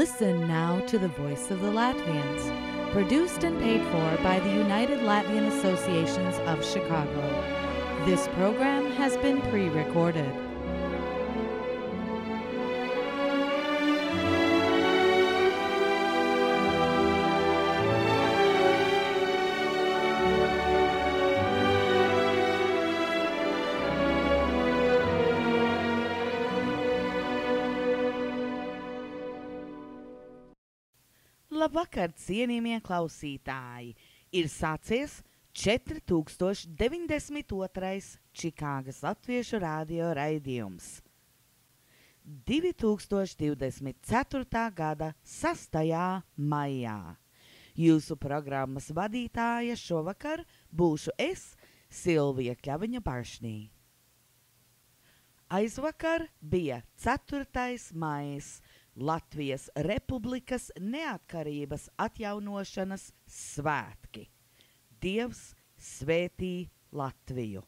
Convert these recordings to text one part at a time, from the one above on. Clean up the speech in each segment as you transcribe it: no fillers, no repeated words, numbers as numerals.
Listen now to the Voice of the Latvians, produced and paid for by the United Latvian Associations of Chicago. This program has been pre-recorded. Labvakar, cienījamie klausītāji! Ir sācies 4092. Čikāgas Latviešu radio raidījums. 2024. gada 6. maijā. Jūsu programmas vadītāja šovakar būšu es, Silvija Kļaviņa-Baršnī. Aizvakar bija 4. maijs, Latvijas Republikas neatkarības atjaunošanas svētki. Dievs svētī Latviju!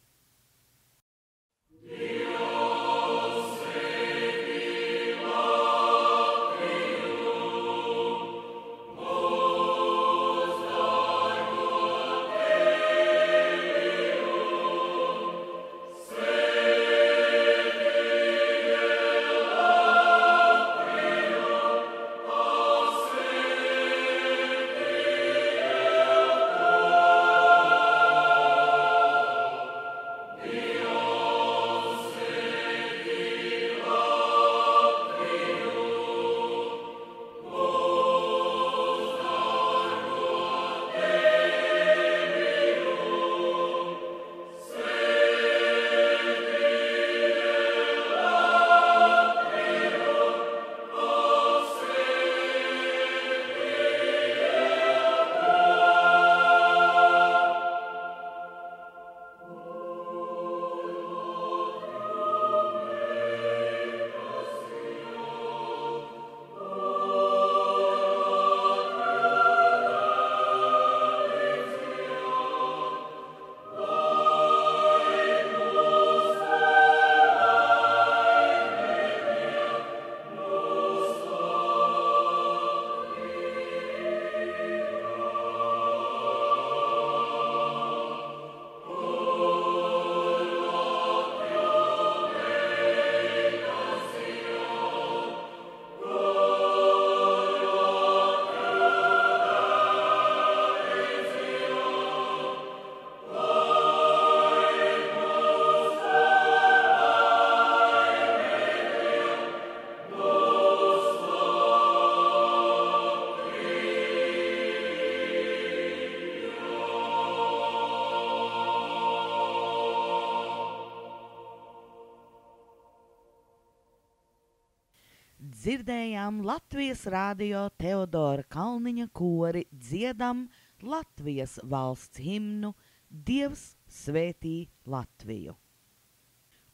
Dzirdējām Latvijas radio Teodora Kalniņa kori dziedam Latvijas valsts himnu Dievs svētī Latviju.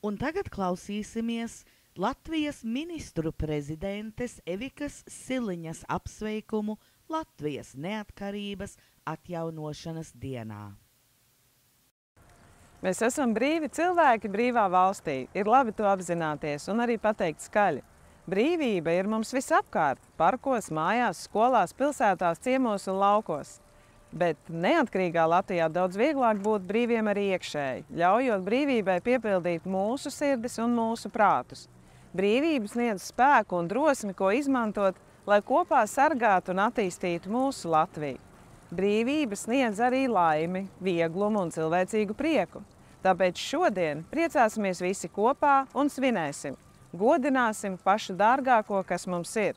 Un tagad klausīsimies Latvijas ministru prezidentes Evikas Siliņas apsveikumu Latvijas neatkarības atjaunošanas dienā. Mēs esam brīvi cilvēki brīvā valstī. Ir labi to apzināties un arī pateikt skaļi. Brīvība ir mums visapkārt, parkos, mājās, skolās, pilsētās, ciemos un laukos. Bet neatkarīgā Latvijā daudz vieglāk būt brīviem arī iekšēji, ļaujot brīvībai piepildīt mūsu sirdis un mūsu prātus. Brīvība sniedz spēku un drosmi, ko izmantot, lai kopā sargātu un attīstītu mūsu Latviju. Brīvība sniedz arī laimi, vieglumu un cilvēcīgu prieku. Tāpēc šodien priecāsimies visi kopā un svinēsim. Godināsim pašu dārgāko, kas mums ir.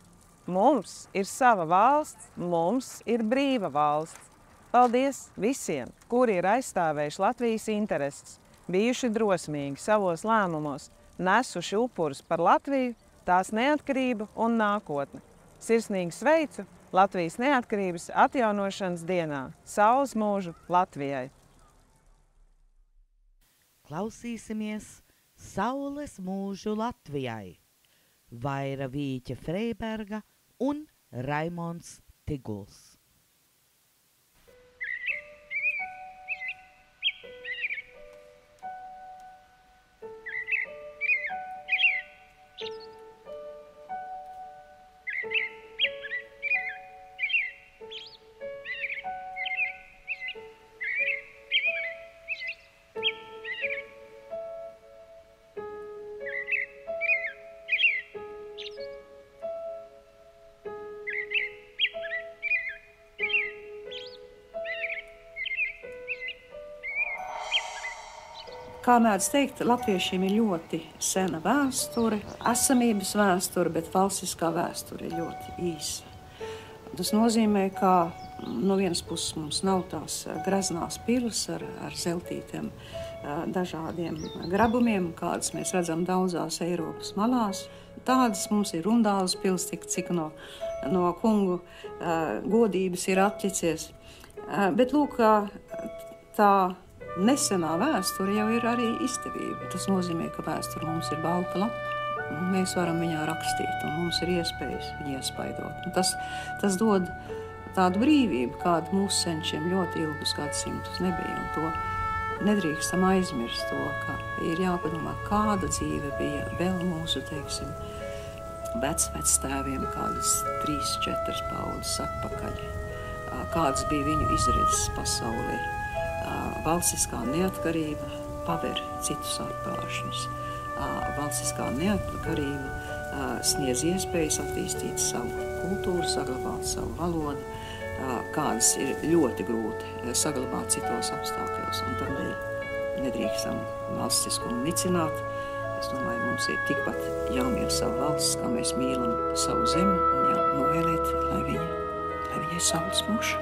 Mums ir sava valsts, mums ir brīva valsts. Paldies visiem, kuri ir aizstāvējuši Latvijas intereses, bijuši drosmīgi savos lēmumos, nesuši upurus par Latviju, tās neatkarību un nākotni. Sirsnīgi sveicu Latvijas neatkarības atjaunošanas dienā. Saules mūžu Latvijai! Klausīsimies Saules mūžu Latvijai, Vaira Vīķa Freiberga un Raimons Tiguls. Kā mēdz teikt, latviešiem ir ļoti sena vēsture, esamības vēsture, bet valstiskā vēsture ir ļoti īsa. Tas nozīmē, ka no vienas puses mums nav tās graznās pilas ar zeltītiem dažādiem grabumiem, kādas mēs redzam daudzās Eiropas malās. Tādas mums ir Rundāles pils, cik no kungu godības ir atlicies. Bet lūk, tā nesenā vēsture jau ir arī izdevība. Tas nozīmē, ka vēsture mums ir balta lapa, un mēs varam viņā rakstīt, un mums ir iespējas viņu iespaidot. Un tas dod tādu brīvību, kāda mūsu senčiem ļoti ilgus gadsimtus nebija, un to nedrīkstam aizmirst to, ka ir jāpadomā, kāda dzīve bija vēl mūsu, teiksim, vectēviem, kādas 3-4 paudzes atpakaļ, kādas bija viņu izredzes pasaulē. Valstiskā neatkarība paver citus atklāšanas. Valstiskā neatkarība sniedz iespējas attīstīt savu kultūru, saglabāt savu valodu, kādas ir ļoti grūti saglabāt citos apstākļos, un tādēļ nedrīkstam valstiskumu nicināt. Es domāju, mums ir tikpat jāmīl savu valsts, kā mēs mīlam savu zemi, un jānovēlēt, lai viņai saules mūžs.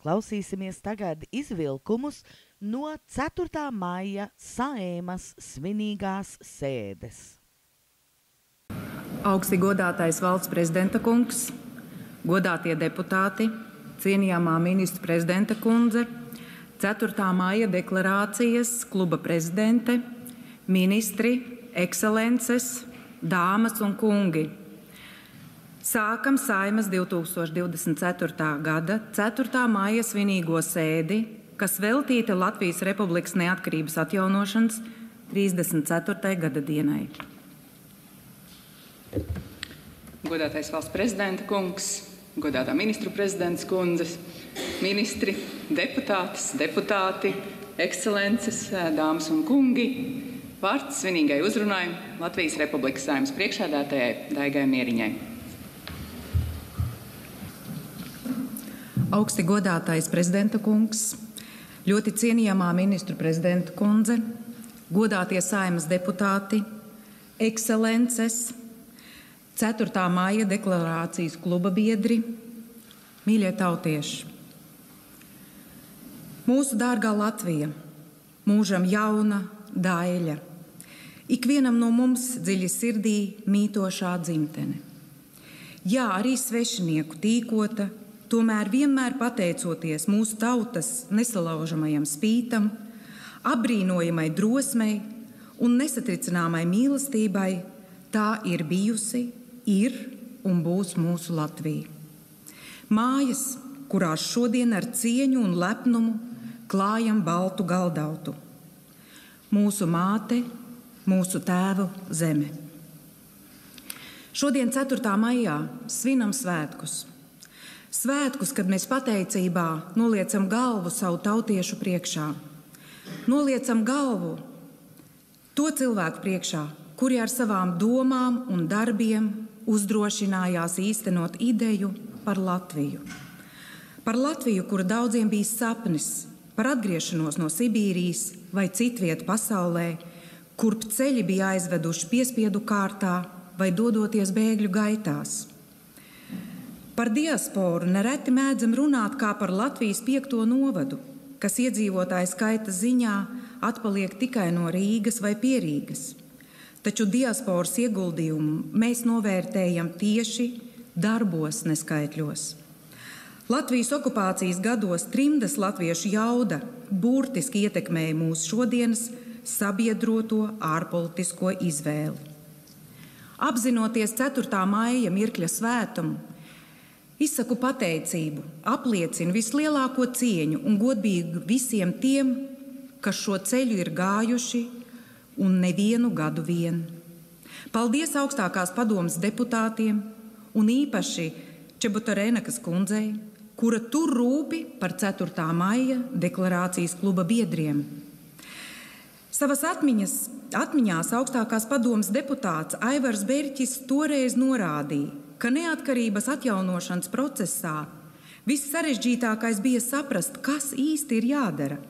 Klausīsimies tagad izvilkumus no 4. maija Saeimas svinīgās sēdes. Augsti godātais valsts prezidenta kungs, godātie deputāti, cienījamā ministra prezidenta kundze, 4. maija deklarācijas kluba prezidente, ministri, ekscelences, dāmas un kungi. Sākam Saeimas 2024. gada 4. maija svinīgo sēdi, kas veltīta Latvijas Republikas neatkarības atjaunošanas 34. gada dienai. Godātais valsts prezidenta kungs, godātā ministru prezidents kundzes, ministri, deputāti, ekscelences, dāmas un kungi, vārds svinīgai uzrunai Latvijas Republikas Saeimas priekšsēdētājai Daigai Mieriņai. Augsti godātais prezidenta kungs, ļoti cienījamā ministru prezidenta kundze, godātie Saeimas deputāti, ekscelences, 4. maija deklarācijas kluba biedri, mīļie tautieši. Mūsu dārgā Latvija, mūžam jauna, daļa, ikvienam no mums dziļi sirdī mītošā dzimtene. Jā, arī svešinieku tīkota, tomēr vienmēr pateicoties mūsu tautas nesalaužamajam spītam, apbrīnojamai drosmei un nesatricināmai mīlestībai, tā ir bijusi, ir un būs mūsu Latvija. Mājas, kurās šodien ar cieņu un lepnumu klājam baltu galdautu. Mūsu māte, mūsu tēvu zeme. Šodien 4. maijā svinam svētkus. Svētkus, kad mēs pateicībā noliecam galvu savu tautiešu priekšā. Noliecam galvu to cilvēku priekšā, kuri ar savām domām un darbiem uzdrošinājās īstenot ideju par Latviju. Par Latviju, kura daudziem bija sapnis, par atgriešanos no Sibīrijas vai citvietu pasaulē, kurp ceļi bija aizveduši piespiedu kārtā vai dodoties bēgļu gaitās. Par diasporu nereti mēdzam runāt kā par Latvijas 5. novadu, kas iedzīvotāju skaita ziņā atpaliek tikai no Rīgas vai Pierīgas. Taču diasporas ieguldījumu mēs novērtējam tieši darbos, neskaitļos. Latvijas okupācijas gados trimdas latviešu jauda burtiski ietekmēja mūsu šodienas sabiedroto ārpolitisko izvēli. Apzinoties 4. maija mirkļa svētumu, izsaku pateicību, apliecinu vislielāko cieņu un godbību visiem tiem, kas šo ceļu ir gājuši un nevienu gadu vien. Paldies augstākās padomes deputātiem un īpaši Čebutarēnakas kundzei, kura tur rūpi par 4. maija deklarācijas kluba biedriem. Savas atmiņās augstākās padomes deputāts Aivars Berķis toreiz norādīja, ka neatkarības atjaunošanas procesā viss sarežģītākais bija saprast, kas īsti ir jādara.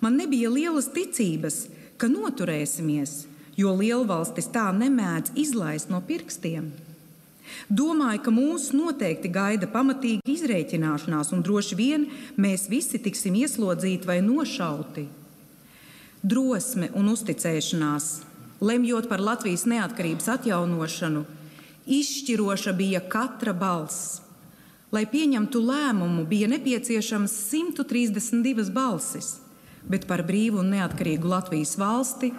Man nebija lielas ticības, ka noturēsimies, jo lielvalstis tā nemēdz izlaist no pirkstiem. Domāju, ka mūs noteikti gaida pamatīga izrēķināšanās un droši vien mēs visi tiksim ieslodzīti vai nošauti. Drosme un uzticēšanās, lemjot par Latvijas neatkarības atjaunošanu, izšķiroša bija katra balss. Lai pieņemtu lēmumu, bija nepieciešams 132 balsis, bet par brīvu un neatkarīgu Latvijas valsti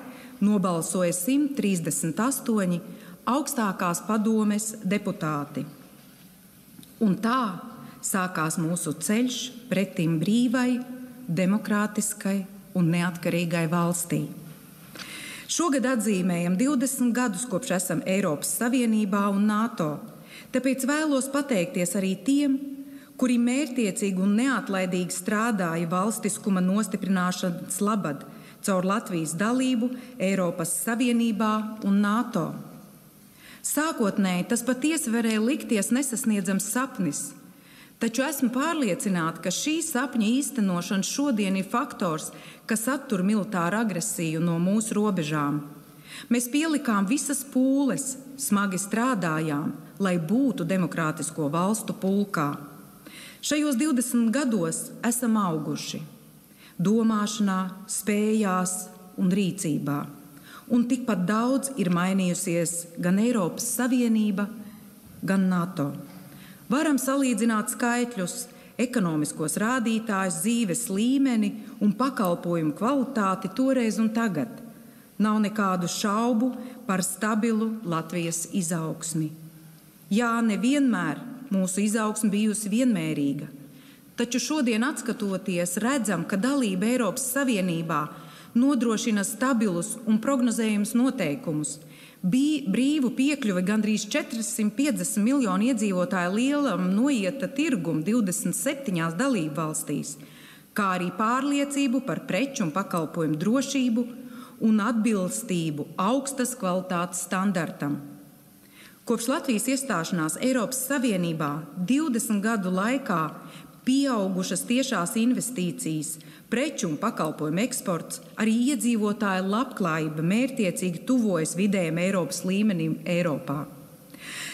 nobalsoja 138 augstākās padomes deputāti. Un tā sākās mūsu ceļš pretim brīvai, demokrātiskai un neatkarīgai valstī. Šogad atzīmējam 20 gadus, kopš esam Eiropas Savienībā un NATO, tāpēc vēlos pateikties arī tiem, kuri mērķtiecīgi un neatlaidīgi strādāja valstiskuma nostiprināšanas labad caur Latvijas dalību Eiropas Savienībā un NATO. Sākotnēji tas patiesi varēja likties nesasniedzams sapnis, taču esmu pārliecināta, ka šī sapņa īstenošana šodien ir faktors, kas attur militāru agresiju no mūsu robežām. Mēs pielikām visas pūles, smagi strādājām, lai būtu demokrātisko valstu pulkā. Šajos 20 gados esam auguši domāšanā, spējās un rīcībā. Un tikpat daudz ir mainījusies gan Eiropas Savienība, gan NATO. Varam salīdzināt skaitļus, ekonomiskos rādītājus, dzīves līmeni un pakalpojumu kvalitāti toreiz un tagad. Nav nekādu šaubu par stabilu Latvijas izaugsmi. Jā, nevienmēr mūsu izaugsme bijusi vienmērīga, taču šodien atskatoties redzam, ka dalība Eiropas Savienībā nodrošina stabilus un prognozējumus noteikumus, brīvu piekļuvi gandrīz 450 miljonu iedzīvotāju lielam noieta tirgumu 27 dalību valstīs, kā arī pārliecību par preču un pakalpojumu drošību un atbilstību augstas kvalitātes standartam. Kopš Latvijas iestāšanās Eiropas Savienībā 20 gadu laikā pieaugušas tiešās investīcijas, preču un pakalpojumu eksports, arī iedzīvotāju labklājība mērķtiecīgi tuvojas vidējiem Eiropas līmenim Eiropā.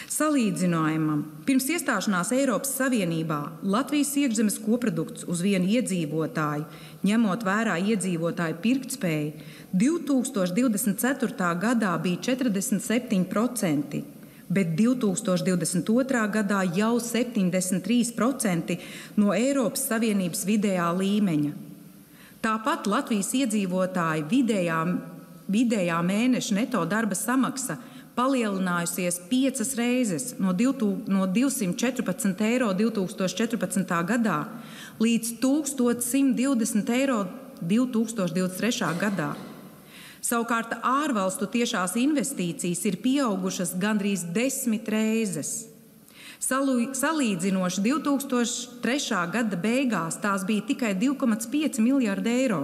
Salīdzinājumam, pirms iestāšanās Eiropas Savienībā Latvijas iekšzemes koprodukts uz vienu iedzīvotāju, ņemot vērā iedzīvotāju pirktspēju, 2024. gadā bija 47%, bet 2022. gadā jau 73% no Eiropas Savienības vidējā līmeņa. Tāpat Latvijas iedzīvotāju vidējā mēneša neto darba samaksa palielinājusies 5 reizes no 214 eiro 2014. gadā līdz 1120 eiro 2023. gadā. Savukārt ārvalstu tiešās investīcijas ir pieaugušas gandrīz 10 reizes. Salīdzinoši 2003. gada beigās tās bija tikai 2,5 miljardi eiro,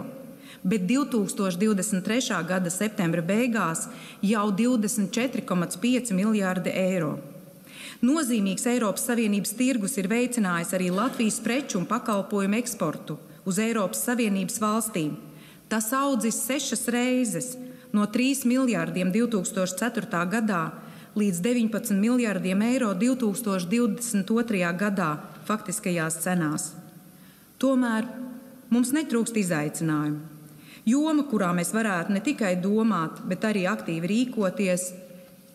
bet 2023. gada septembra beigās jau 24,5 miljardi eiro. Nozīmīgs Eiropas Savienības tirgus ir veicinājis arī Latvijas preču un pakalpojumu eksportu uz Eiropas Savienības valstīm. Tas audzis 6 reizes, no 3 miljārdiem 2004. gadā līdz 19 miljārdiem eiro 2022. gadā faktiskajās cenās. Tomēr mums netrūkst izaicinājumu. Joma, kurā mēs varētu ne tikai domāt, bet arī aktīvi rīkoties,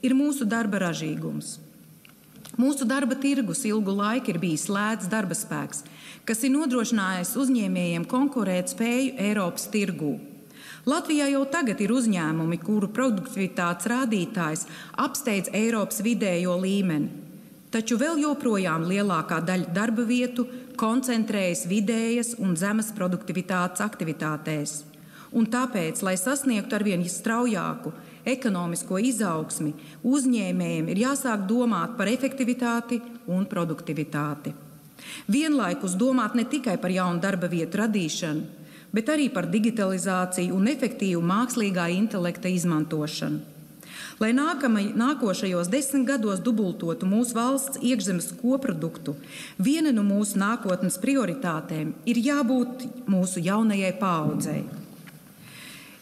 ir mūsu darba ražīgums. Mūsu darba tirgus ilgu laiku ir bijis lēts darba spēks, kas ir nodrošinājis uzņēmējiem konkurēt spēju Eiropas tirgū. Latvijā jau tagad ir uzņēmumi, kuru produktivitātes rādītājs apsteidz Eiropas vidējo līmeni, taču vēl joprojām lielākā daļa darba vietu koncentrējas vidējas un zemes produktivitātes aktivitātēs. Un tāpēc, lai sasniegtu arvien straujāku ekonomisko izaugsmi, uzņēmējiem ir jāsāk domāt par efektivitāti un produktivitāti. Vienlaikus domāt ne tikai par jaunu darba vietu radīšanu, bet arī par digitalizāciju un efektīvu mākslīgā intelekta izmantošanu. Lai nākošajos 10 gados dubultotu mūsu valsts iekšzemes koproduktu, viena no mūsu nākotnes prioritātēm ir jābūt mūsu jaunajai paaudzei.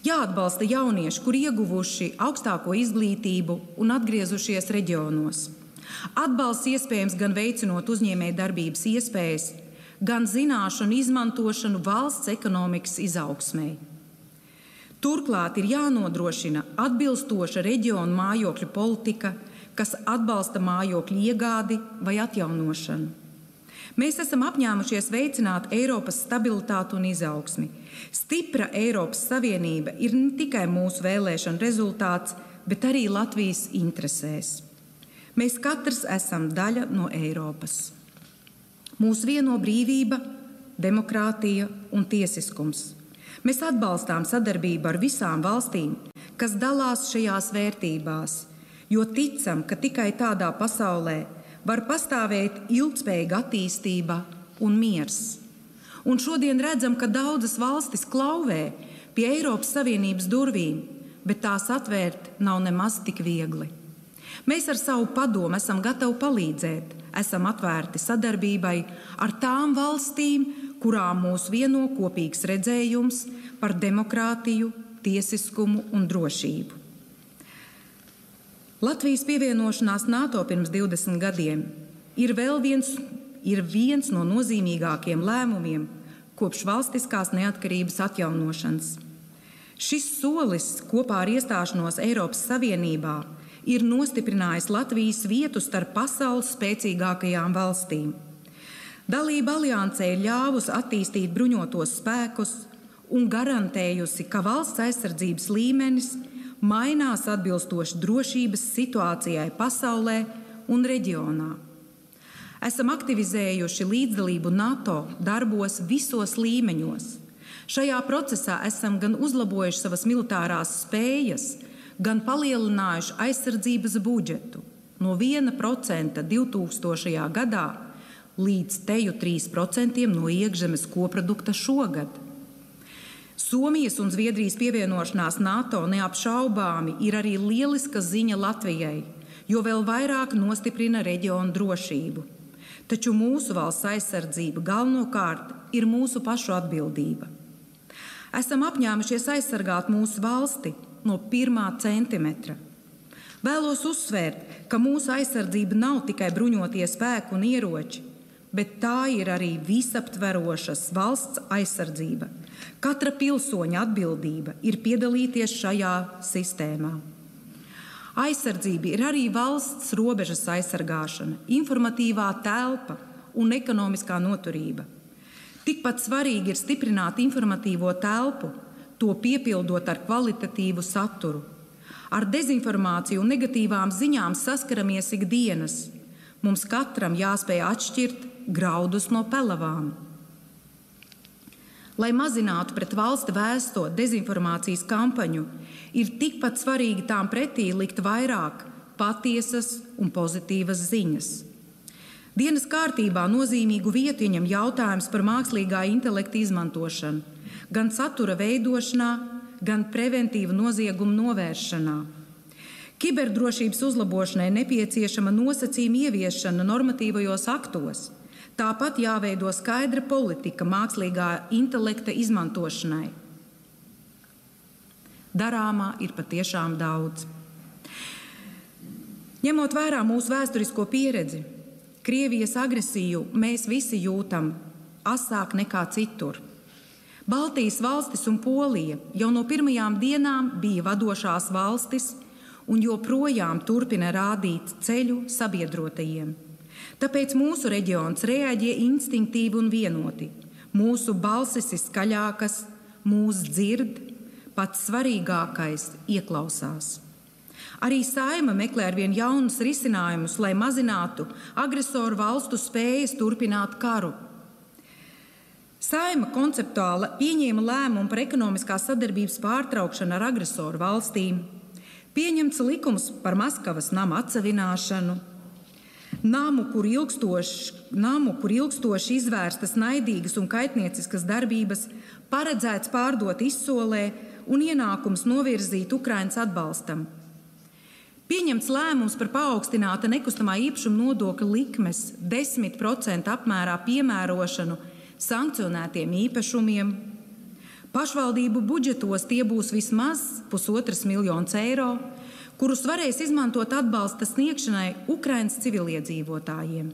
Jāatbalsta jaunieši, kur ieguvuši augstāko izglītību un atgriezušies reģionos. Atbalsts iespējams gan veicinot uzņēmēju darbības iespējas, gan zināšanu izmantošanu valsts ekonomikas izaugsmei. Turklāt ir jānodrošina atbilstoša reģionu mājokļu politika, kas atbalsta mājokļu iegādi vai atjaunošanu. Mēs esam apņēmušies veicināt Eiropas stabilitāti un izaugsmi. Stipra Eiropas Savienība ir ne tikai mūsu vēlēšanu rezultāts, bet arī Latvijas interesēs. Mēs katrs esam daļa no Eiropas. Mūs vieno brīvība, demokrātija un tiesiskums. Mēs atbalstām sadarbību ar visām valstīm, kas dalās šajās vērtībās, jo ticam, ka tikai tādā pasaulē var pastāvēt ilgspējīga attīstība un miers. Un šodien redzam, ka daudzas valstis klauvē pie Eiropas Savienības durvīm, bet tās atvērt nav nemaz tik viegli. Mēs ar savu padomu esam gatavi palīdzēt, esam atvērti sadarbībai ar tām valstīm, kurām mūs vieno kopīgs redzējums par demokrātiju, tiesiskumu un drošību. Latvijas pievienošanās NATO pirms 20 gadiem ir viens no nozīmīgākiem lēmumiem kopš valstiskās neatkarības atjaunošanas. Šis solis kopā ar iestāšanos Eiropas Savienībā ir nostiprinājis Latvijas vietu starp pasaules spēcīgākajām valstīm. Dalība aliansē ir ļāvusi attīstīt bruņotos spēkus un garantējusi, ka valsts aizsardzības līmenis mainās atbilstoši drošības situācijai pasaulē un reģionā. Esam aktivizējuši līdzdalību NATO darbos visos līmeņos. Šajā procesā esam gan uzlabojuši savas militārās spējas, gan palielinājuši aizsardzības budžetu no 1% 2000. Gadā līdz teju 3% no iekšzemes koprodukta šogad. Somijas un Zviedrijas pievienošanās NATO neapšaubāmi ir arī lieliska ziņa Latvijai, jo vēl vairāk nostiprina reģionu drošību. Taču mūsu valsts aizsardzība galvenokārt ir mūsu pašu atbildība. Esam apņēmušies aizsargāt mūsu valsti no 1. centimetra. Vēlos uzsvērt, ka mūsu aizsardzība nav tikai bruņotie spēki un ieroči, bet tā ir arī visaptverošas valsts aizsardzība. Katra pilsoņa atbildība ir piedalīties šajā sistēmā. Aizsardzība ir arī valsts robežas aizsargāšana, informatīvā telpa un ekonomiskā noturība. Tikpat svarīgi ir stiprināt informatīvo telpu, to piepildot ar kvalitatīvu saturu. Ar dezinformāciju un negatīvām ziņām saskaramies ikdienas. Mums katram jāspēj atšķirt graudus no pelavām. Lai mazinātu pret valsti vēsto dezinformācijas kampaņu, ir tikpat svarīgi tām pretī likt vairāk patiesas un pozitīvas ziņas. Dienas kārtībā nozīmīgu vietu ieņem jautājums par mākslīgā intelekta izmantošanu, gan satura veidošanā, gan preventīvu noziegumu novēršanā. Kiberdrošības uzlabošanai nepieciešama nosacījuma ieviešana normatīvajos aktos. Tāpat jāveido skaidra politika mākslīgā intelekta izmantošanai. Darāmā ir patiešām daudz. Ņemot vērā mūsu vēsturisko pieredzi, Krievijas agresiju mēs visi jūtam asāk nekā citur. Baltijas valstis un Polija jau no pirmajām dienām bija vadošās valstis un joprojām turpina rādīt ceļu sabiedrotajiem. Tāpēc mūsu reģions reaģē instinktīvi un vienoti. Mūsu balsis ir skaļākas, mūs dzird, pats svarīgākais ieklausās. Arī Saeima meklē arvien jaunus risinājumus, lai mazinātu agresoru valstu spējas turpināt karu. Saeima konceptuāli pieņēma lēmumu par ekonomiskās sadarbības pārtraukšanu ar agresoru valstīm, pieņemts likums par Maskavas nama atsevināšanu, namu, kur ilgstoši izvērstas naidīgas un kaitnieciskas darbības, paredzēts pārdot izsolē un ienākums novirzīt Ukrainas atbalstam. Pieņemts lēmums par paaugstināta nekustamā īpašuma nodokļa likmes 10% apmērā piemērošanu sankcionētiem īpašumiem. Pašvaldību budžetos tie būs vismaz 1,5 miljonus eiro, kurus varēs izmantot atbalsta sniegšanai Ukrainas civiliedzīvotājiem.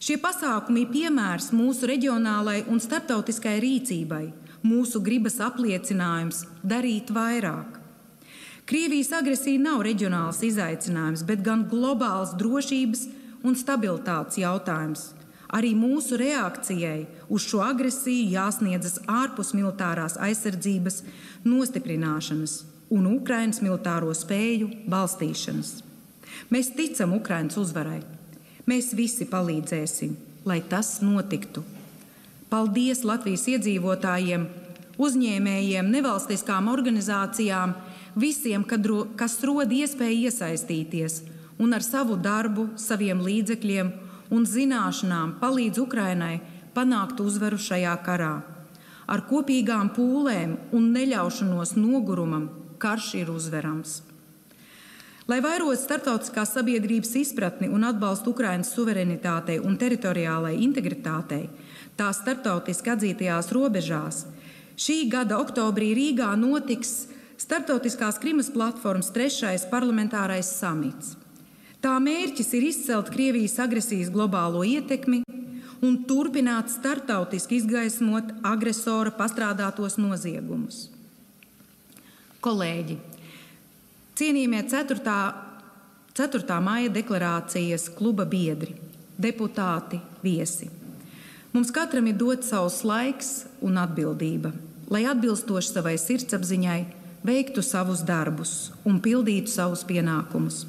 Šie pasākumi ir piemērs mūsu reģionālai un starptautiskai rīcībai, mūsu gribas apliecinājums darīt vairāk. Krievijas agresija nav reģionāls izaicinājums, bet gan globāls drošības un stabilitātes jautājums. Arī mūsu reakcijai uz šo agresiju jāsniedzas ārpus militārās aizsardzības nostiprināšanas un Ukrainas militāro spēju balstīšanas. Mēs ticam Ukrainas uzvarai. Mēs visi palīdzēsim, lai tas notiktu. Paldies Latvijas iedzīvotājiem, uzņēmējiem, nevalstiskām organizācijām, visiem, kas rod iespēju iesaistīties un ar savu darbu, saviem līdzekļiem un zināšanām palīdz Ukrainai panākt uzvaru šajā karā. Ar kopīgām pūlēm un neļaušanos nogurumam karš ir uzvarams. Lai vairotu starptautiskās sabiedrības izpratni un atbalstu Ukrainas suverenitātei un teritoriālai integritātei, tās starptautiski atzītajās robežās, šī gada oktobrī Rīgā notiks Starptautiskās Krimas platformas 3. parlamentārais samits. Tā mērķis ir izcelt Krievijas agresijas globālo ietekmi un turpināt starptautiski izgaismot agresora pastrādātos noziegumus. Kolēģi, cienījamie 4. maija deklarācijas kluba biedri, deputāti, viesi. Mums katram ir dots savs laiks un atbildība, lai atbilstoši savai sirdsapziņai veiktu savus darbus un pildītu savus pienākumus.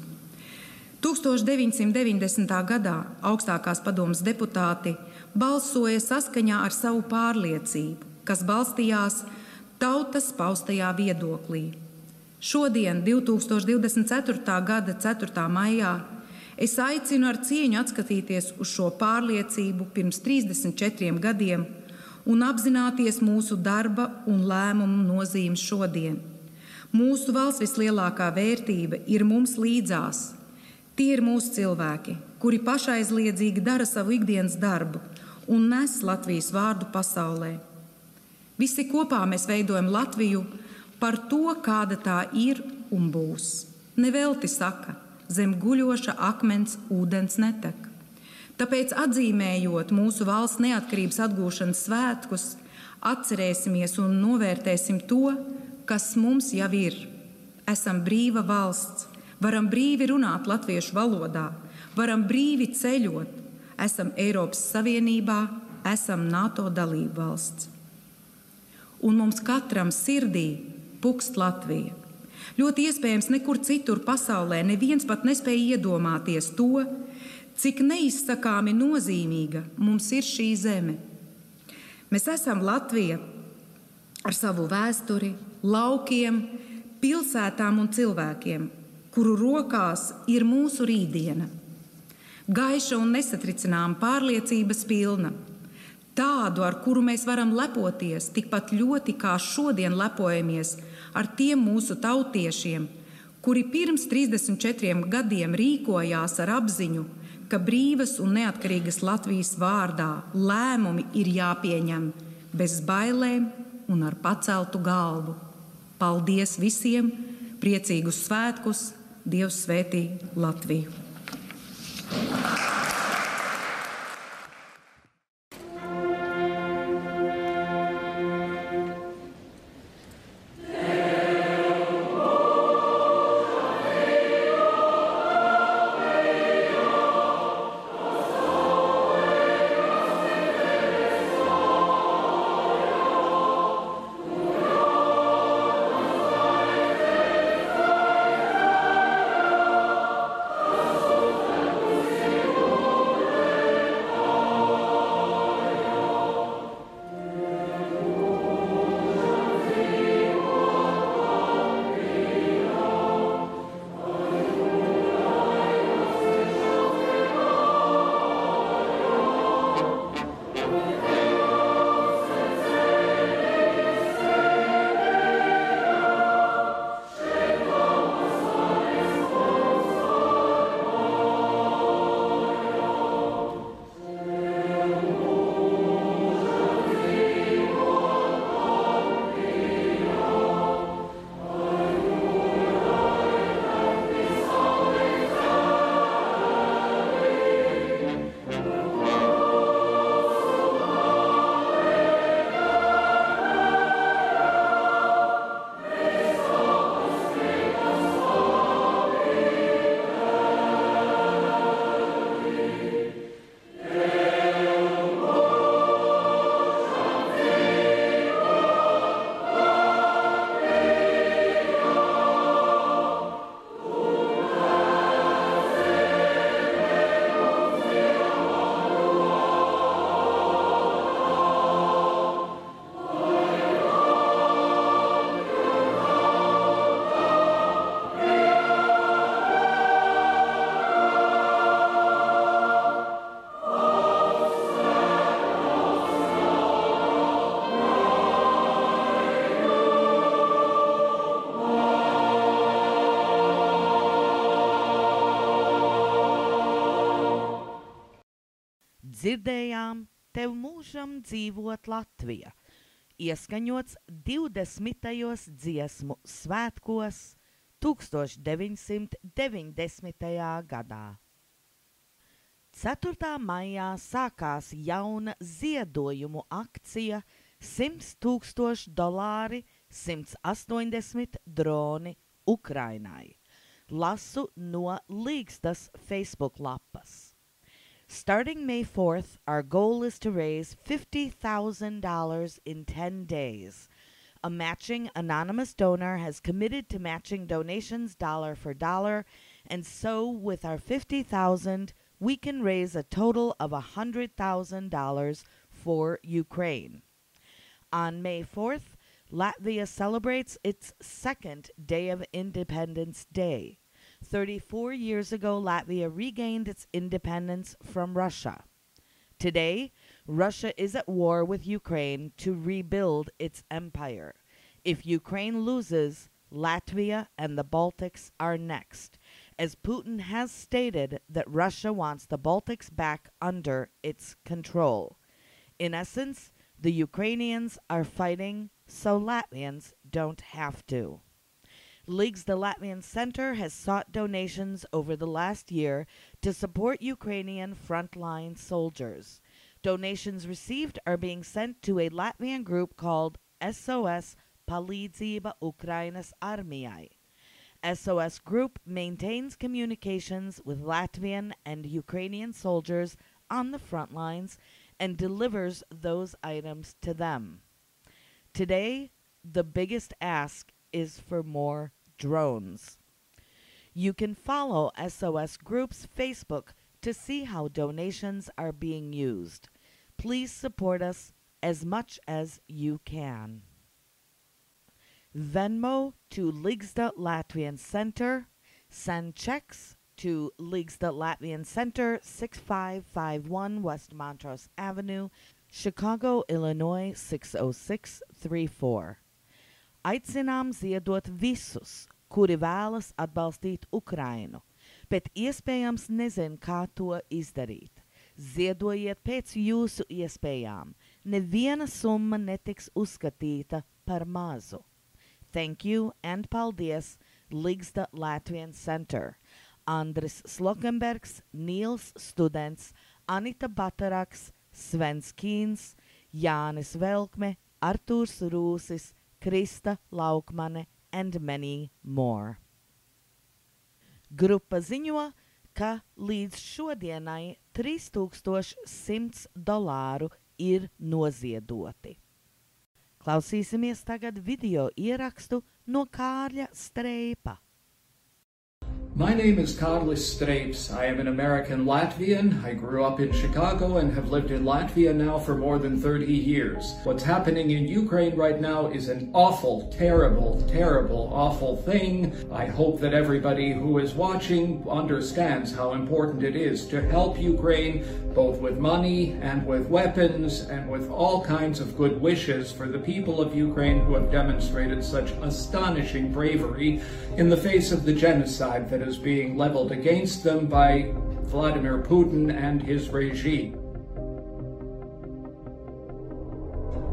1990. gadā augstākās padomes deputāti balsoja saskaņā ar savu pārliecību, kas balstījās tautas paustajā viedoklī. Šodien, 2024. gada 4. maijā, es aicinu ar cieņu atskatīties uz šo pārliecību pirms 34 gadiem un apzināties mūsu darba un lēmumu nozīmi šodien. Mūsu valsts vislielākā vērtība ir mums līdzās. Tie ir mūsu cilvēki, kuri pašaizliedzīgi dara savu ikdienas darbu un nes Latvijas vārdu pasaulē. Visi kopā mēs veidojam Latviju par to, kāda tā ir un būs. Nevelti saka, zem guļoša akmens ūdens netek. Tāpēc, atzīmējot mūsu valsts neatkarības atgūšanas svētkus, atcerēsimies un novērtēsim to, kas mums jau ir. Esam brīva valsts, varam brīvi runāt latviešu valodā, varam brīvi ceļot, esam Eiropas Savienībā, esam NATO dalība valsts. Un mums katram sirdī pukst Latvija. Ļoti iespējams, nekur citur pasaulē neviens pat nespēja iedomāties to, cik neizsakāmi nozīmīga mums ir šī zeme. Mēs esam Latvija ar savu vēsturi, laukiem, pilsētām un cilvēkiem, kuru rokās ir mūsu rītdiena. Gaiša un nesatricināma pārliecības pilna. Tādu, ar kuru mēs varam lepoties tikpat ļoti, kā šodien lepojamies ar tiem mūsu tautiešiem, kuri pirms 34 gadiem rīkojās ar apziņu, ka brīvas un neatkarīgas Latvijas vārdā lēmumi ir jāpieņem bez bailēm un ar paceltu galvu. Paldies visiem! Priecīgus svētkus! Dievs svētī Latviju! Dzirdējām Tev mūžam dzīvot Latvija, ieskaņots 20. dziesmu svētkos 1990. gadā. 4. maijā sākās jauna ziedojumu akcija $100 000 180 droni Ukrainai. Lasu no Līgstas Facebook lapas. Starting May 4th, our goal is to raise $50,000 in 10 days. A matching anonymous donor has committed to matching donations dollar for dollar, and so with our $50,000, we can raise a total of $100,000 for Ukraine. On May 4th, Latvia celebrates its second Day of Independence Day. 34 years ago, Latvia regained its independence from Russia. Today, Russia is at war with Ukraine to rebuild its empire. If Ukraine loses, Latvia and the Baltics are next, as Putin has stated that Russia wants the Baltics back under its control. In essence, the Ukrainians are fighting so Latvians don't have to. Līgsta Latvian Center has sought donations over the last year to support Ukrainian frontline soldiers. Donations received are being sent to a Latvian group called SOS Palīdzība Ukrainas Armijai. SOS Group maintains communications with Latvian and Ukrainian soldiers on the front lines and delivers those items to them. Today, the biggest ask is for more drones. You can follow SOS Group's Facebook to see how donations are being used. Please support us as much as you can. Venmo to Līgsta Latvian Center. Send checks to Līgsta Latvian Center, 6551 West Montrose Avenue, Chicago, Illinois 60634. Aicinām ziedot visus, kuri vēlas atbalstīt Ukrainu, bet iespējams nezin, kā to izdarīt. Ziedojiet pēc jūsu iespējām. Neviena summa netiks uzskatīta par mazu. Thank you and paldies, Līgsta Latvian Center. Andris Slokenbergs, Nīls Students, Anita Bataraks, Svens Kīns, Jānis Velkme, Artūrs Rūsis, Krista Laukmane, and many more. Grupa ziņo, ka līdz šodienai $3,100 ir noziedoti. Klausīsimies tagad video ierakstu no Kārļa Streipa. My name is Kārlis Streips. I am an American Latvian. I grew up in Chicago and have lived in Latvia now for more than 30 years. What's happening in Ukraine right now is an awful, terrible, terrible, awful thing. I hope that everybody who is watching understands how important it is to help Ukraine, both with money and with weapons and with all kinds of good wishes for the people of Ukraine who have demonstrated such astonishing bravery in the face of the genocide that is being leveled against them by Vladimir Putin and his regime.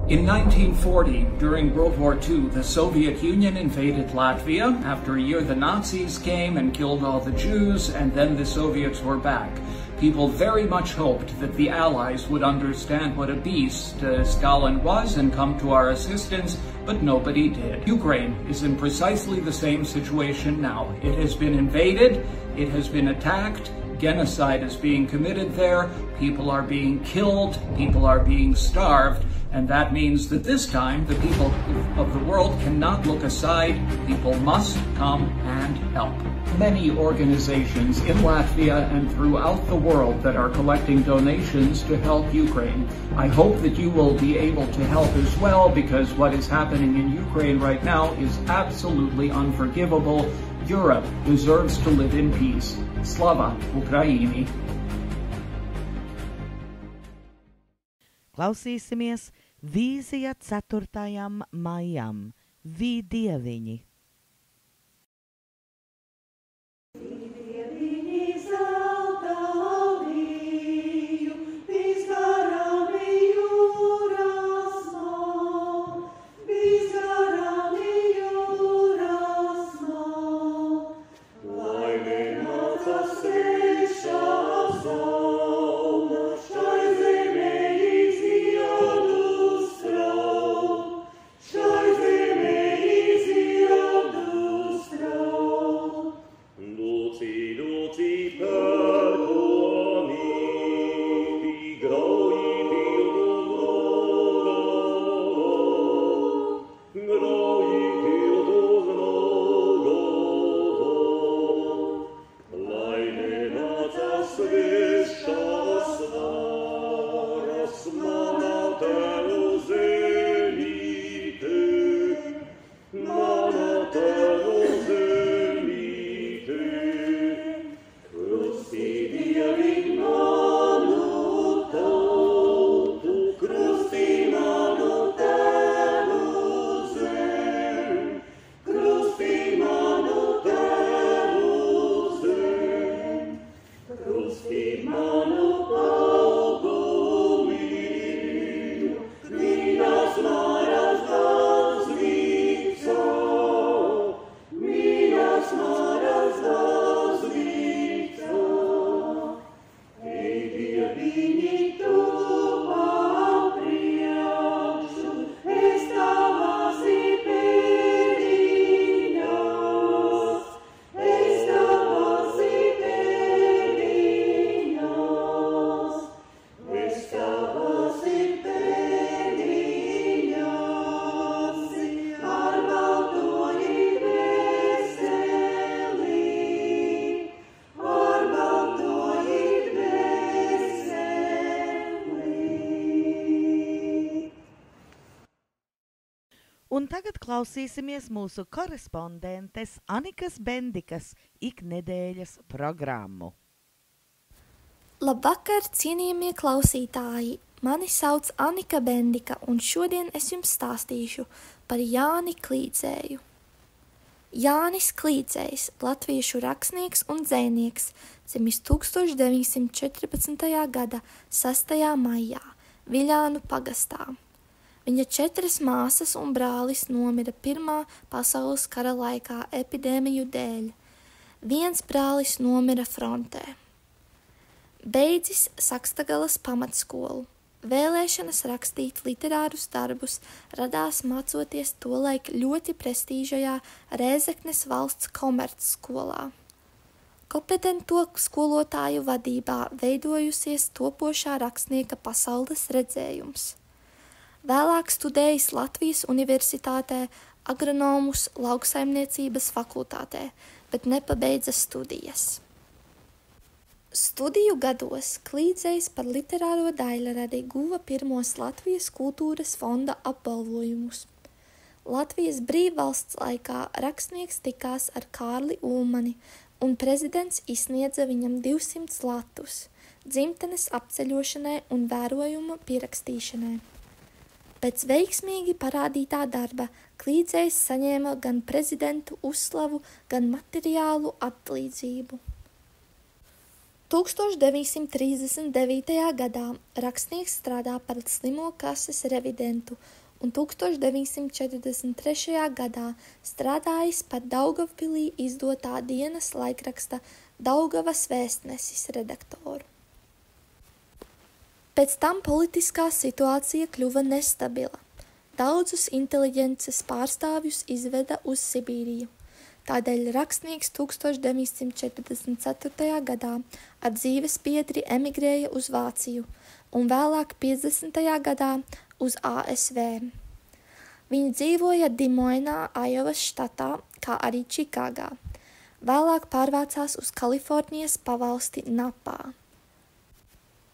In 1940, during World War II, the Soviet Union invaded Latvia. After a year, the Nazis came and killed all the Jews, and then the Soviets were back. People very much hoped that the Allies would understand what a beast Stalin was and come to our assistance, but nobody did. Ukraine is in precisely the same situation now. It has been invaded, it has been attacked, genocide is being committed there, people are being killed, people are being starved, and that means that this time the people of the world cannot look aside. People must come and help. Many organizations in Latvia and throughout the world that are collecting donations to help Ukraine. I hope that you will be able to help as well, because what is happening in Ukraine right now is absolutely unforgivable. Europe deserves to live in peace. Slava Ukraini! Klausīsimies Vīzija 4. maijam. Vīdieviņi. Šai zemē Un tagad klausīsimies mūsu korespondentes Anikas Bendikas iknedēļas programmu. Labvakar, cienījamie klausītāji! Mani sauc Anika Bendika, un šodien es jums stāstīšu par Jāni Klīdzēju. Jānis Klīdzējs, latviešu rakstnieks un dzejnieks, dzimis 1914. gada 6. maijā, Viļānu pagastā. Viņa 4 māsas un brālis nomira Pirmā pasaules kara laikā epidēmiju dēļ. 1 brālis nomira frontē. Beidzis Sakstagalas pamatskolu. Vēlēšanas rakstīt literārus darbus radās mācoties tolaik ļoti prestīžajā Rēzeknes valsts komercskolā. Kompetento skolotāju vadībā veidojusies topošā rakstnieka pasaules redzējums. Vēlāk studējis Latvijas Universitātē agronomus lauksaimniecības fakultātē, bet nepabeidza studijas. Studiju gados Klīdzējs par literāro daļradi guva pirmos Latvijas kultūras fonda apbalvojumus. Latvijas brīvvalsts laikā rakstnieks tikās ar Kārli Ulmani, un prezidents izsniedza viņam 200 latus dzimtenes apceļošanai un vērojuma pierakstīšanai. Pēc veiksmīgi parādītā darba Klīdzējs saņēma gan prezidentu uzslavu, gan materiālu atlīdzību. 1939. gadā rakstnieks strādā par slimo kases revidentu un 1943. gadā strādājis par Daugavpilī izdotā dienas laikraksta Daugavas vēstnesis redaktoru. Pēc tam politiskā situācija kļuva nestabila. Daudzus inteliģences pārstāvjus izveda uz Sibīriju. Tādēļ rakstnieks 1944. gadā ar dzīves biedri emigrēja uz Vāciju un vēlāk 50. gadā uz ASV. Viņi dzīvoja Dimoinā, Ajovas štatā, kā arī Čikāgā. Vēlāk pārvācās uz Kalifornijas pavalsti Napā.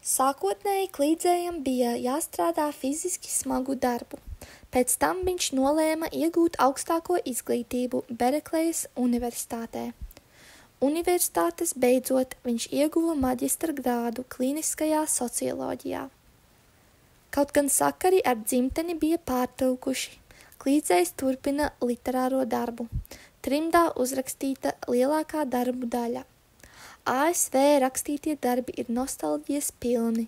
Sākotnēji Klīdzējam bija jāstrādā fiziski smagu darbu. Pēc tam viņš nolēma iegūt augstāko izglītību Bereklejas universitātē. Universitātes beidzot viņš ieguva maģistra grādu klīniskajā socioloģijā. Kaut gan sakari ar dzimteni bija pārtraukuši, Klīdzējs turpina literāro darbu. Trimdā uzrakstīta lielākā darbu daļa. ASV rakstītie darbi ir nostalģijas pilni.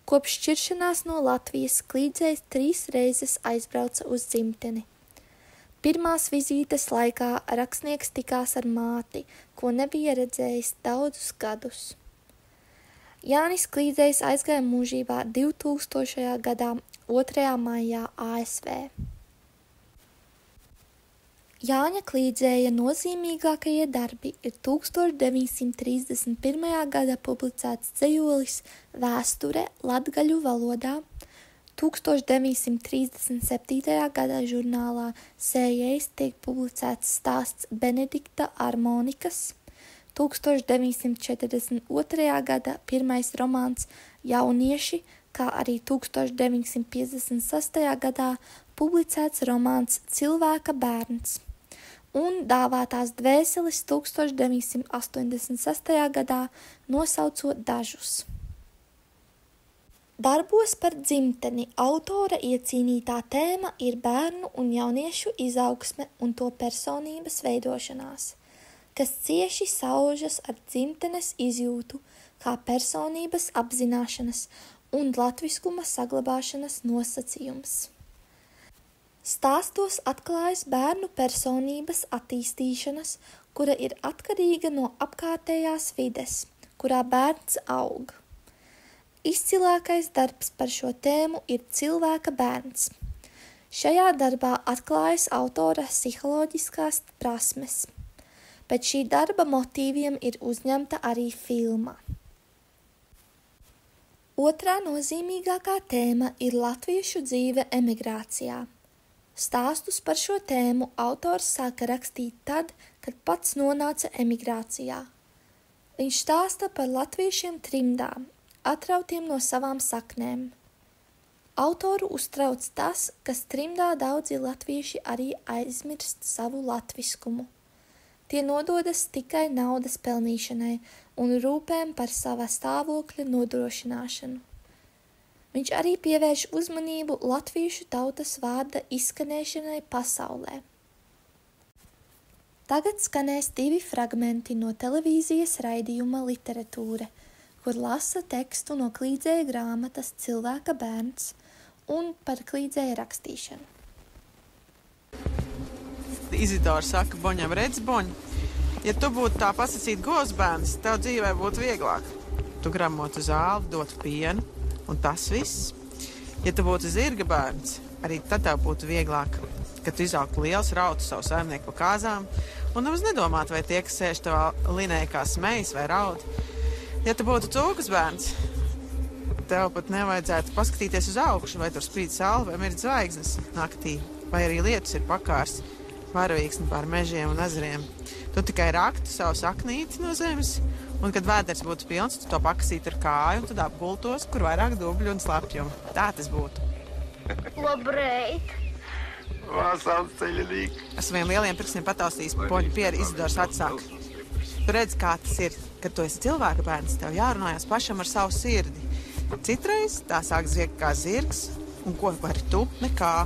Kopš šķiršanās no Latvijas Klīdzējs 3 reizes aizbrauca uz dzimteni. Pirmās vizītes laikā rakstnieks tikās ar māti, ko nebija redzējis daudzus gadus. Jānis Klīdzējs aizgāja mūžībā 2000. gadā 2. maijā ASV. Jāņa Klīdzēja nozīmīgākie darbi ir 1931. gada publicēts dzejolis Vēsture latgaļu valodā, 1937. gada žurnālā Sējējs tiek publicēts stāsts Benedikta Armonikas, 1942. gada pirmais romāns Jaunieši, kā arī 1956. gadā publicēts romāns Cilvēka bērns un dāvātās dvēseles 1986. gadā nosaucot dažus. Darbos par dzimteni autora iecīnītā tēma ir bērnu un jauniešu izaugsme un to personības veidošanās, kas cieši saužas ar dzimtenes izjūtu kā personības apzināšanas un latviskuma saglabāšanas nosacījums. Stāstos atklājas bērnu personības attīstīšanas, kura ir atkarīga no apkārtējās vides, kurā bērns aug. Izcilākais darbs par šo tēmu ir Cilvēka bērns. Šajā darbā atklājas autora psiholoģiskās prasmes. Pēc šī darba motīviem ir uzņemta arī filma. Otrā nozīmīgākā tēma ir latviešu dzīve emigrācijā. Stāstus par šo tēmu autors sāka rakstīt tad, kad pats nonāca emigrācijā. Viņš stāsta par latviešiem trimdā, atrautiem no savām saknēm. Autoru uztrauc tas, ka trimdā daudzi latvieši arī aizmirst savu latviskumu. Tie nododas tikai naudas pelnīšanai un rūpēm par sava stāvokļa nodrošināšanu. Viņš arī pievērš uzmanību latviešu tautas vārda izskanēšanai pasaulē. Tagad skanēs 2 fragmenti no televīzijas raidījuma Literatūra, kur lasa tekstu no klīdzēja grāmatas Cilvēka bērns un par klīdzēja rakstīšanu. Izidors saka Boņam, redz, Boņ, ja tu būtu tā pasacīt gozbērns, tev dzīvē būtu vieglāk. Tu gramotu zāli, dotu pienu, un tas viss. Ja tu būtu zirga bērns, arī tad tev būtu vieglāk, kad tu izaugtu liels, rautu savu saimnieku pa kāzām, un nemaz nedomāt, vai tie, kas sēž tavā linē kā smejas vai raud. Ja tu būtu cūkas bērns, tev pat nevajadzētu paskatīties uz augšu, vai tur spīd saule, vai mirdz zvaigznes naktī, vai arī lietus ir pakārs. Varavīksni pār mežiem un ezeriem. Tu tikai raktu savu saknīti no zemes, un kad vēders būtu pilns, tu to pakasītu ar kāju un tad apgultos, kur vairāk dubļu un slapjumu. Tā tas būtu. Labrīt! Vasals ceļinīgi! Ar saviem lieliem pirkstiem pataustījis Boņu Pieri Izidors atsāk. Tu redz, kā tas ir, kad tu esi cilvēka bērns, tev jārunājas pašam ar savu sirdi. Citreiz tā sāk ziegt kā zirgs, un ko vari tu? Nekā.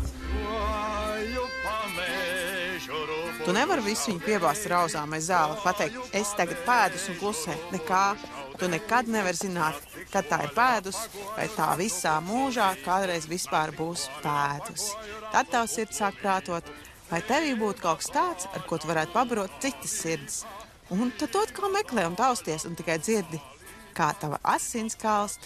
Tu nevari visu viņu piebāzt rauzām aiz zāla, pateikt, es tagad pēdus un klusē. Nekā. Tu nekad nevari zināt, kad tā ir pēdus, vai tā visā mūžā kādreiz vispār būs pēdus. Tad tavs sirds sāk prātot, vai tevī būtu kaut kas tāds, ar ko tu varētu pabarot citas sirds. Un tad tu atkal meklē un tausties un tikai dzirdi, kā tava asins kalst.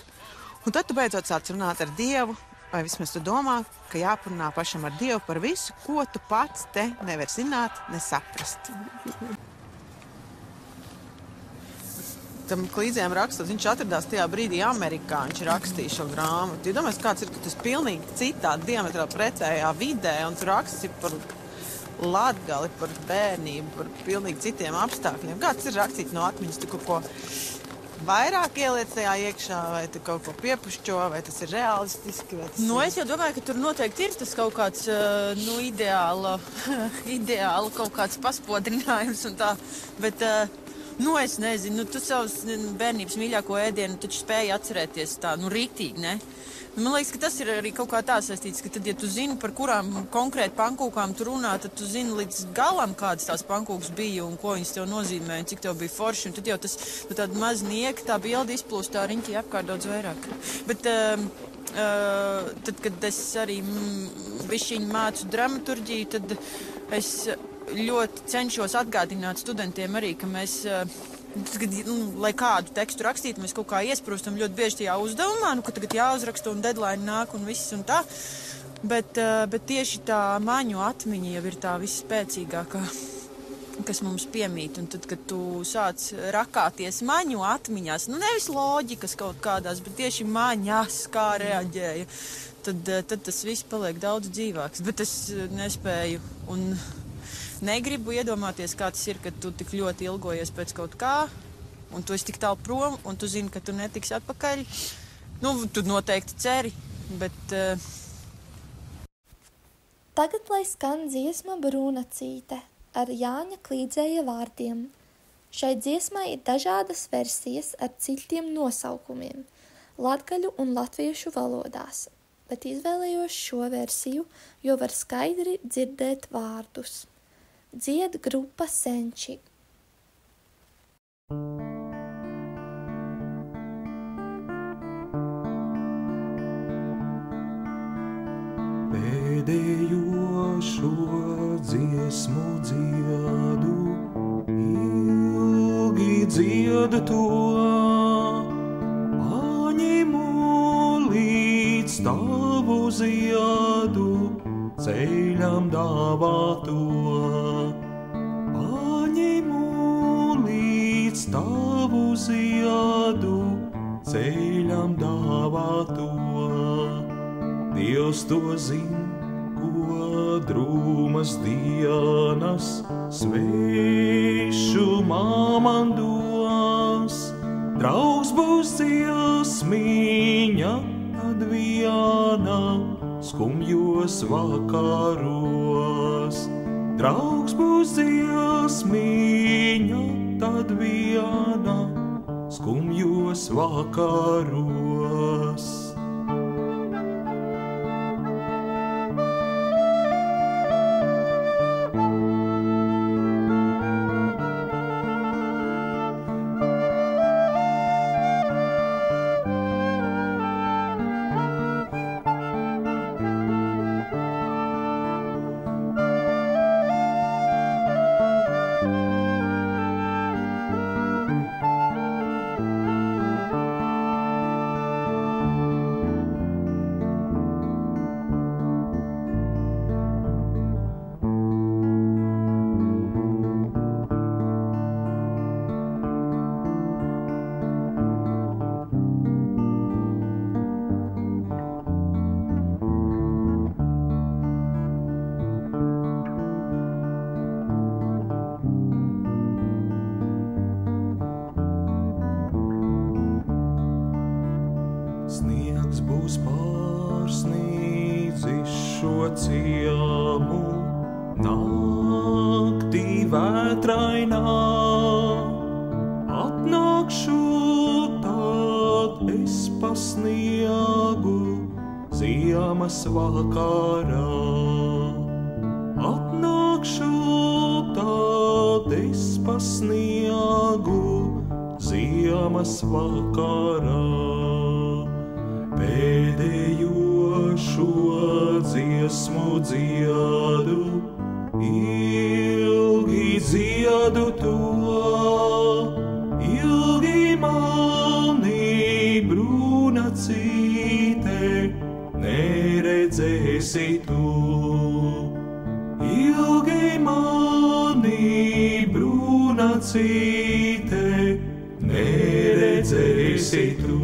Un tad tu beidzot sāc runāt ar Dievu, vai vismaz tu domā, ka jāparunā pašam ar Dievu par visu, ko tu pats te nevar zināt, nesaprast. Tam klīdzējam rakstot, viņš atradās tajā brīdī Amerikā, viņš rakstīja šo grāmatu. Ja domājies, kāds ir, ka tas pilnīgi citā diametrāli pretējā vidē, un tu raksti par Latgali, par bērnību, par pilnīgi citiem apstākļiem. Kāds ir rakstīt no atmiņas, tu kaut ko vairāk ieliec tajā iekšā, vai tu kaut ko piepušķo, vai tas ir realistiski? Vai tas es jau domāju, ka tur noteikti ir tas kaut kāds ideāla kaut kāds paspodrinājums un tā, bet es nezinu, tu savus bērnības mīļāko ēdienu taču spēji atcerēties tā, rītīgi, ne? Man liekas, ka tas ir arī kaut kā tā saistīts, ka tad, ja tu zini, par kurām konkrēti pankūkām tu runā, tad tu zini līdz galam, kādas tās pankūkas bija un ko viņas tev nozīmē un cik tev bija forši. Un tad jau tas, tāda maznieka, tā bilde izplūst tā riņķī apkārt daudz vairāk. Bet tad, kad es arī bišķiņu mācu dramaturģiju, tad es ļoti cenšos atgādināt studentiem arī, ka mēs... lai kādu tekstu rakstītu, mēs kaut kā iesprūstam ļoti bieži tajā uzdevumā, ka tagad jāuzraksta un deadline nāk un viss un tā. Bet tieši tā maņu atmiņa jau ir tā visspēcīgākā, kas mums piemīt. Un tad, kad tu sāc rakāties maņu atmiņās, nevis loģikas kaut kādās, bet tieši maņās, kā reaģēja, tad tas viss paliek daudz dzīvāks. Bet es nespēju un... negribu iedomāties, kā tas ir, kad tu tik ļoti ilgojies pēc kaut kā, un tu esi tik tālu prom, un tu zini, ka tu netiksi atpakaļ. Tu noteikti ceri, bet... Tagad, lai skan dziesma Brūnacīte ar Jāņa Klīdzēja vārdiem. Šai dziesmai ir dažādas versijas ar citiem nosaukumiem, latgaļu un latviešu valodās, bet izvēlējos šo versiju, jo var skaidri dzirdēt vārdus. Dzied grupa Senči. Pēdējo šo dziesmu dziedu, ilgi dziedu to, paņemu līdz tavu ziedu, ceļam dāvāto. Paņemu līdz tavu ziedu, ceļam dāvāto. Dievs to zin, ko drūmas dienas svešumā man dos. Draugs būs dziesmiņa tad viena skumjos vakaros. Draugs būs dziesmiņa, tad viena skumjos vakaros. Sniegs būs pārsnīdzis šo ciemu, naktī vētrainā. Atnākšu, tad es pa sniegu ziemas vakarā. Atnākšu, tad es pa sniegu ziemas vakarā. Pēdējo šo dziesmu dziedu, ilgi dziedu to, ilgi mani brūnacīte neredzēsi tu. Ilgi mani brūnacīte neredzēsi tu.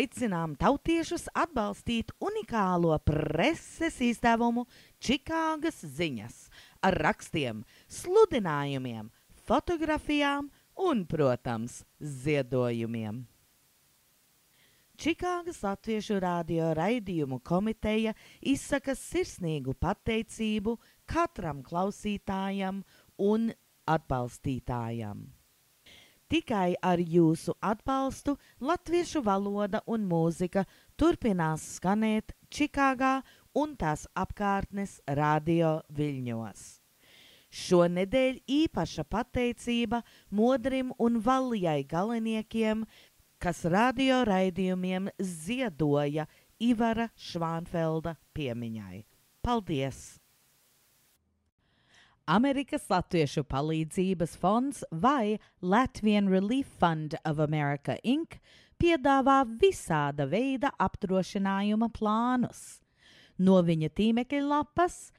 Aicinām tautiešus atbalstīt unikālo preses izdevumu Čikāgas ziņas ar rakstiem, sludinājumiem, fotografijām un, protams, ziedojumiem. Čikāgas Latviešu radio raidījumu komiteja izsaka sirsnīgu pateicību katram klausītājam un atbalstītājam. Tikai ar jūsu atbalstu latviešu valoda un mūzika turpinās skanēt Čikāgā un tās apkārtnes radio viļņos. Šonedēļ īpaša pateicība Modrim un Valijai galiniekiem, kas radio raidījumiem ziedoja Ivara Švānfelda piemiņai. Paldies! Amerikas Latviešu palīdzības fonds vai Latvian Relief Fund of America Inc. piedāvā visāda veida apdrošinājuma plānus. No viņa tīmekļa lapas,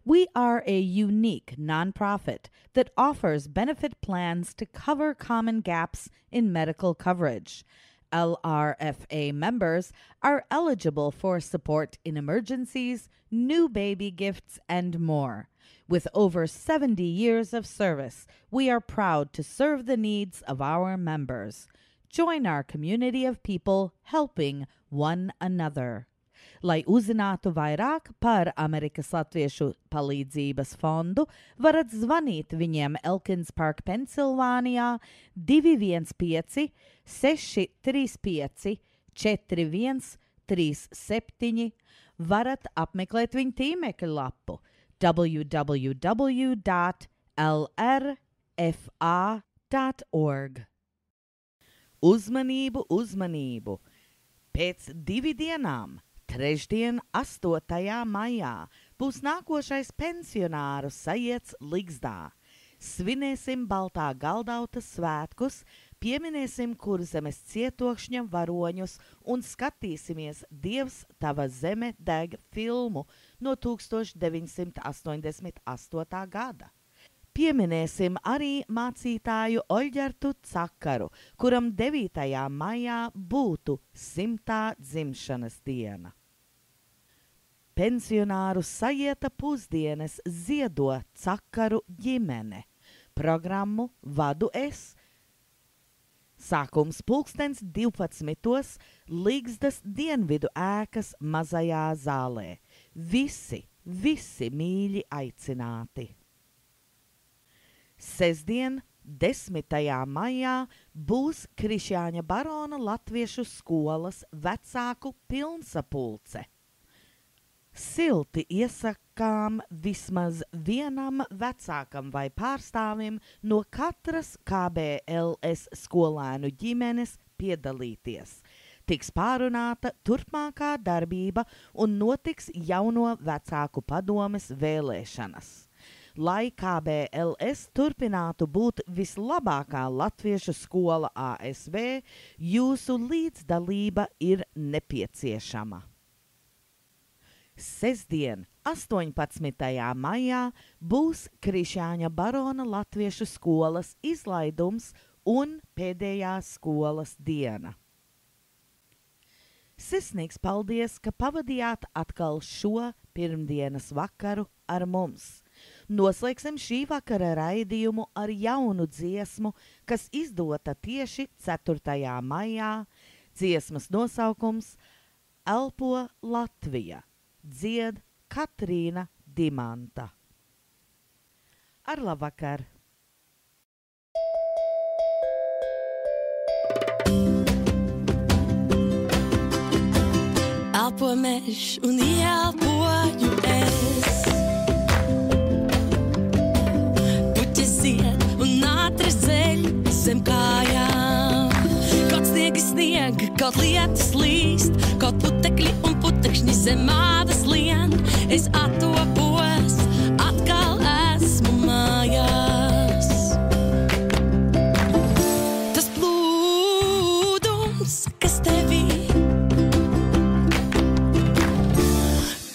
we are a unique nonprofit that offers benefit plans to cover common gaps in medical coverage. LRFA members are eligible for support in emergencies, new baby gifts, and more. With over 70 years of service, we are proud to serve the needs of our members. Join our community of people helping one another. Lai uzzinātu vairāk par Amerikas Latviešu palīdzības fondu, varat zvanīt viņiem Elkins Park, Pensilvānijā 215-635-4137. Varat apmeklēt viņu tīmekļa lapu www.lrfa.org. Uzmanību, uzmanību! Pēc 2 dienām, trešdien, 8. maijā, būs nākošais pensionāru sajiets Ligzdā. Svinēsim Baltā Galdautas svētkus, pieminēsim Kurzemes cietokšņa varoņus un skatīsimies Dievs, tava zeme deg filmu no 1988. gada. Pieminēsim arī mācītāju Oļģertu Cakaru, kuram 9. maijā būtu 100. dzimšanas diena. Pensionāru sajieta pusdienas ziedo Cakaru ģimene. Programmu vadu es. Sākums 12:00 Ligzdas dienvidu ēkas mazajā zālē. Visi mīļi aicināti. Sestdien, 10. maijā, būs Krišjāņa Barona latviešu skolas vecāku pilnsapulce. Silti iesakām vismaz vienam vecākam vai pārstāvim no katras KBLS skolēnu ģimenes piedalīties. Tiks pārunāta turpmākā darbība un notiks jauno vecāku padomes vēlēšanas. Lai KBLS turpinātu būt vislabākā latviešu skola ASV, jūsu līdzdalība ir nepieciešama. Sestdien, 18. maijā, būs Krišjāņa Barona latviešu skolas izlaidums un pēdējā skolas diena. Sirsnīgs paldies, ka pavadījāt atkal šo pirmdienas vakaru ar mums. Noslēgsim šī vakara raidījumu ar jaunu dziesmu, kas izdota tieši 4. maijā. Dziesmas nosaukums Elpo Latvija. Dzied Katrīna Dimanta. Ar labvakar! Elpo mežs un ieelpoju es. Puķis zied un ātras dzeļ zem kājām. Kaut sniegi snieg, kaut lietas līst, kaut putekļi un putekšņi zem ādas lien. Es attopos, atkal esmu mājās. Tas plūdums, kas tevī,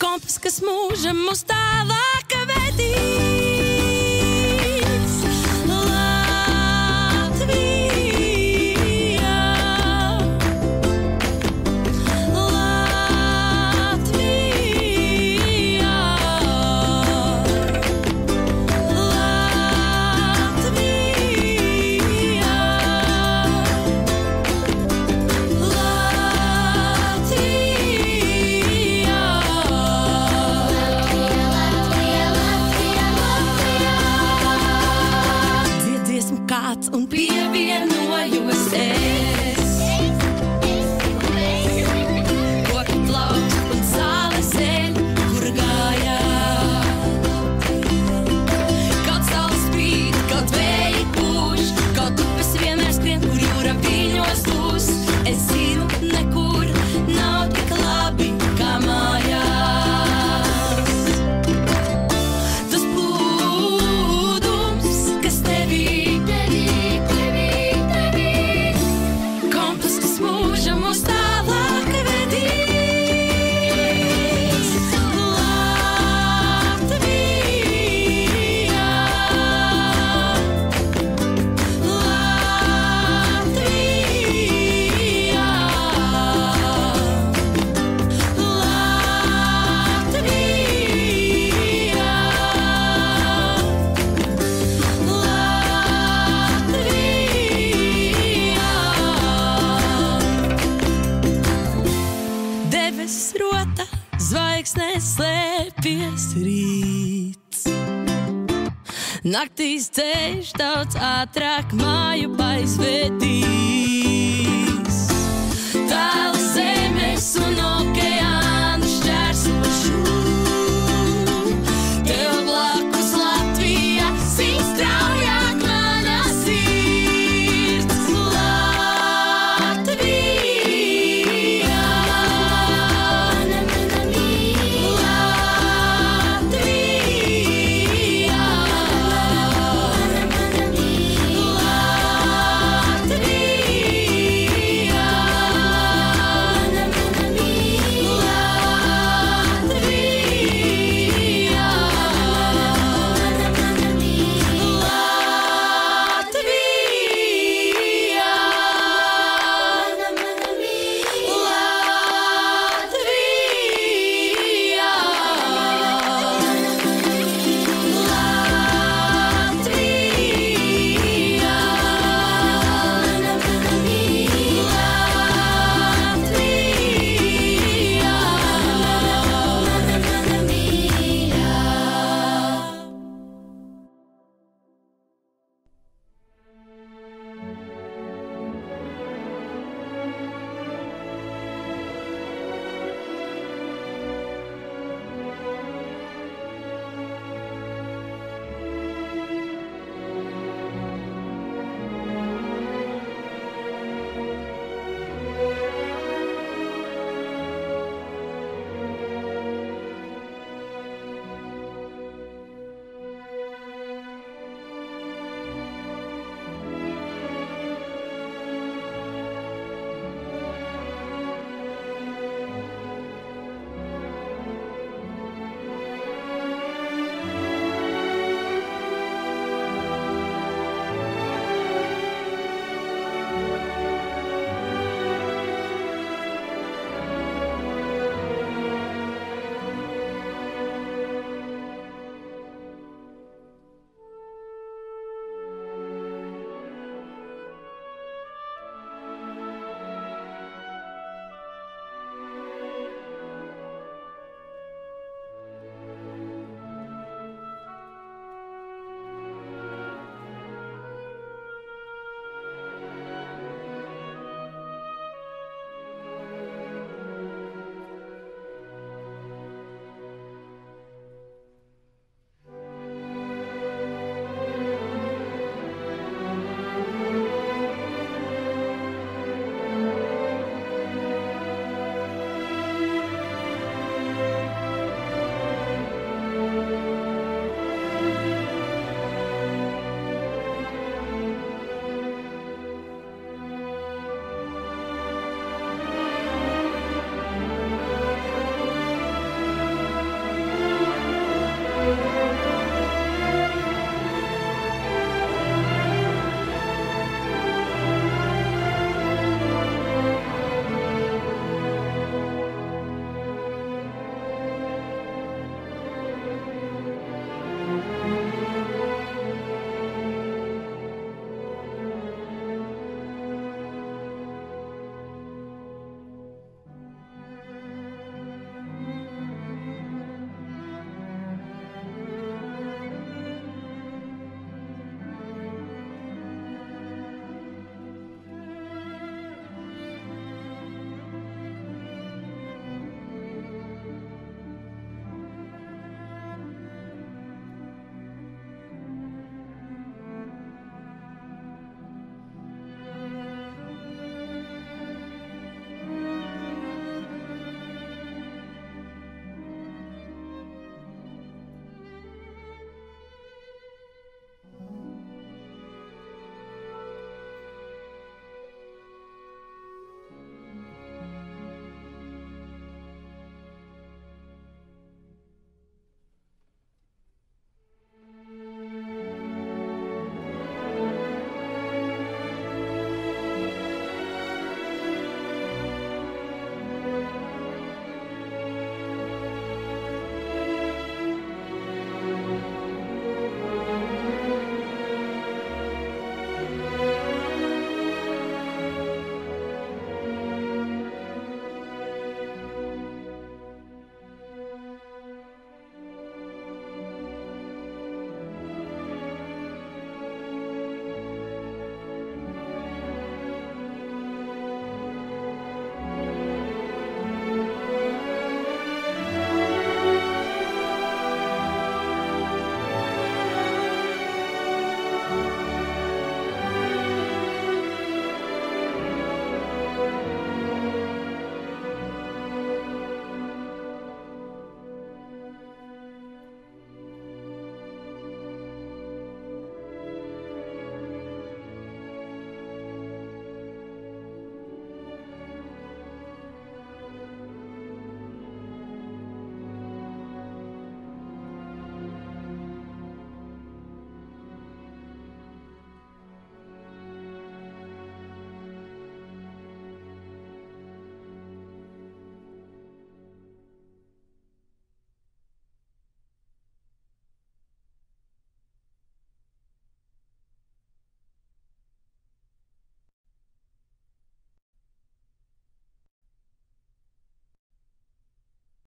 kompas, kas mūžam mūs tālāk vedīs. Un pievienojos es. Koki plaukst un zāle zeļ, kur gājā. Kaut saule spīd, kaut vēji pūš, kaut upes vienmēr skrien, kur jūra viļņos dūs. Es zinu, nekur nav tik labi kā mājās. Tas plūdums, kas tevī, mūs tālāk vedīs. Latvijā, Latvijā, Debesis rota, zvaigznes slēpjas rīts. Naktīs ceļš daudz ātrāk māju aizvedīs. Tālāk